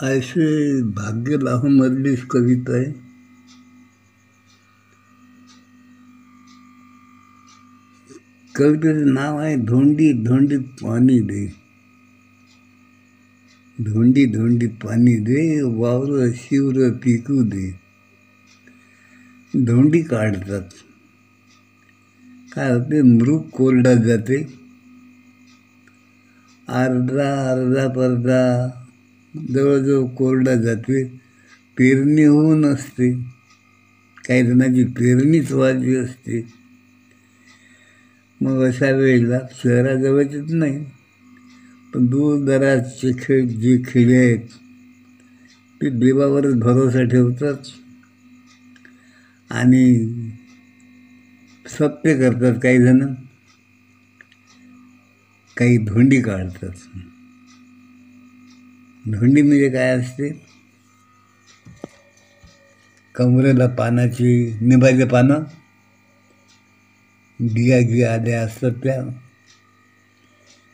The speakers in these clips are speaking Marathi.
ऐसे भाग्य लाहोमधली कविता आहे. कवितेचं नाव आहे धोंडी धोंडी पाणी दे. धोंडी धोंडी पाणी दे, वावर शिवर पिकू दे. धोंडी काढतात, काय होते, मृग कोरडा जाते. अर्धा अर्धा पर्धा जवळजवळ कोरडा जाते. पेरणी होऊन असते, काही जणांची पेरणीच व्हायची असते. मग अशा वेळेला शहराजवळचेच नाही, पण दूरदराजचे जे खेडे आहेत ते देवावरच भरोसा ठेवतात आणि सत्य करतात. काही जण काही धोंडी काढतात. धोंडी म्हणजे काय असते, कमरेला पानाची निंबाचे पानं बिया आल्या असतात,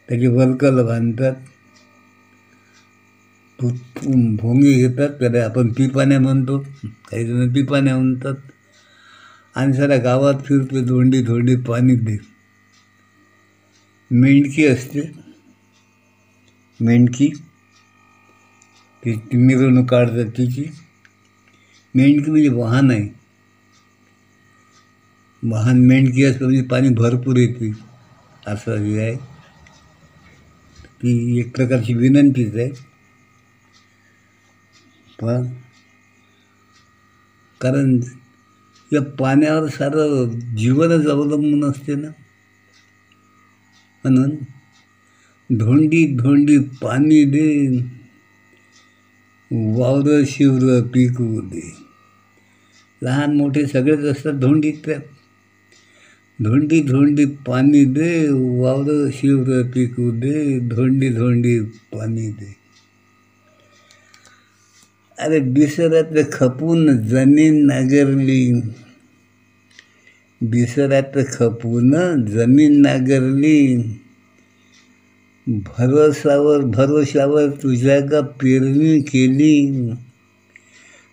त्याची वलकल बांधतात. भोंगी घेतात, त्याला आपण पिपाण्या म्हणतो, काही जण पिपाण्या म्हणतात. आणि साऱ्या गावात फिरते धोंडी धोंडी पाणी दे. मेंढकी असते, मेंढकी ती मिरवणूक काढतात तिची. मेंढकी म्हणजे वाहन आहे. वाहन मेंढकी असतं म्हणजे पाणी भरपूर येते, असं हे आहे. ती एक प्रकारची विनंतीच आहे. पण कारण या पाण्यावर सारं जीवनच अवलंबून असते ना. म्हणून धोंडी धोंडी पाणी दे, वावर शिवर पिकू दे. लहान मोठे सगळेच असतात धोंडीत. धोंडी धोंडी पाणी दे, वावर शिवर पिकू दे. धोंडी धोंडी पाणी दे. अरे बिसरात खपून जमीन नांगरली, बिसरात खपून जमीन नांगरली. भरोशावर तुझ्या का पेरणी केली.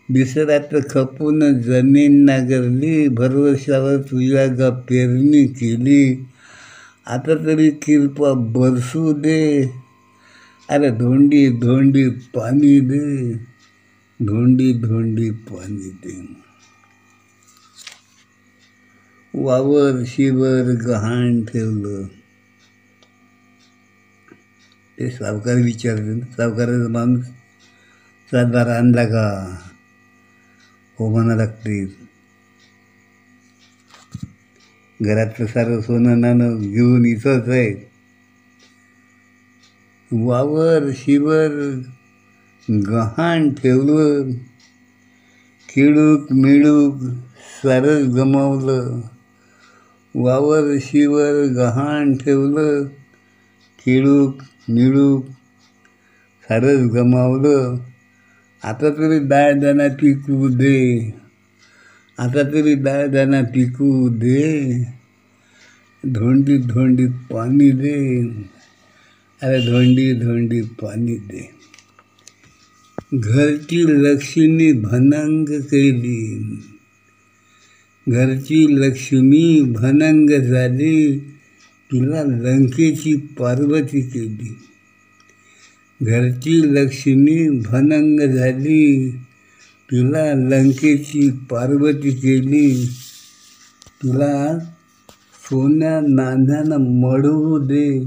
बिसरात खपून जमीन नांगरली, भरोशावर तुझ्या का पेरणी केली. आता तरी किरपा बरसू दे. अरे धोंडी धोंडी पाणी दे, धोंडी धोंडी पाणी दे. वावर शिवर गहाण ठेवलं. ते सावकार विचारते ना, सावकाराचा माणूस सातबार आणला का, हो म्हणा लागते. घरातलं सारं सोनं नाणं घेऊन इथंच आहे. वावर शिवर गहाण ठेवलं, खेळूक मिळूक सारं गमावलं. वावर शिवर गहाण ठेवलं, खेळूक मिळूक सारंच गमावलं. आता तरी दाणा पिकू दे, आता तरी दाणा पिकू दे. धोंडी धोंडी पाणी दे. अरे धोंडी धोंडी पाणी दे. घरची लक्ष्मी भनंग केली, घरची लक्ष्मी भनंग झाली. तिला लंकेची पार्वती केली. घरची लक्ष्मी भनंग झाली, तिला लंकेची पार्वती केली. तिला सोन्या नाण्यानं मढवू दे,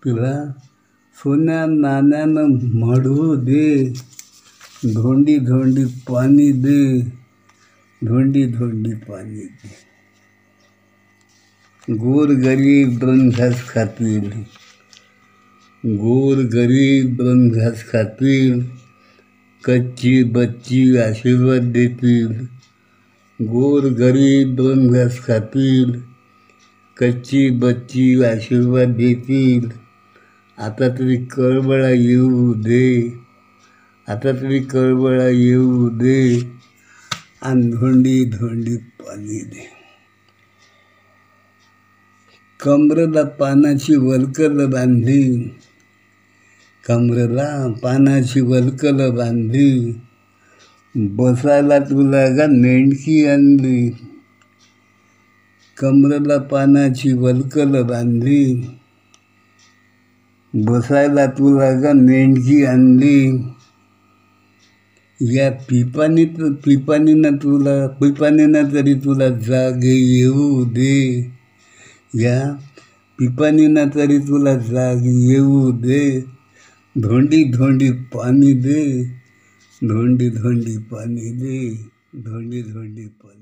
तिला सोन्या नाण्यानं मढवू दे. धोंडी धोंडी पाणी दे, धोंडी धोंडी पाणी दे. गोर गरीब दोन घास खातील, गोर गरीब दोन घास खातील. कच्ची बच्ची आशीर्वाद देतील. गोर गरीब दोन घास खातील, कच्ची बच्ची आशीर्वाद देतील. आता तरी कळवळा येऊ दे, आता तरी कळवळा येऊ दे. आणि धोंडी धोंडी पाणी दे. कमरेला पानाची वलकल बांधली, कमरेला पानाची वलकल बांधली, बसायला तुला का मेंढकी आणली. कमरेला पानाची वलकल बांधली, बसायला तुला का मेंढकी आणली. या पिपानीनं तरी तुला जाग येऊ दे. या पिपानीनं तरी तुला जाग येऊ दे. धोंडी धोंडी पाणी दे, धोंडी धोंडी पाणी दे, धोंडी धोंडी पाणी.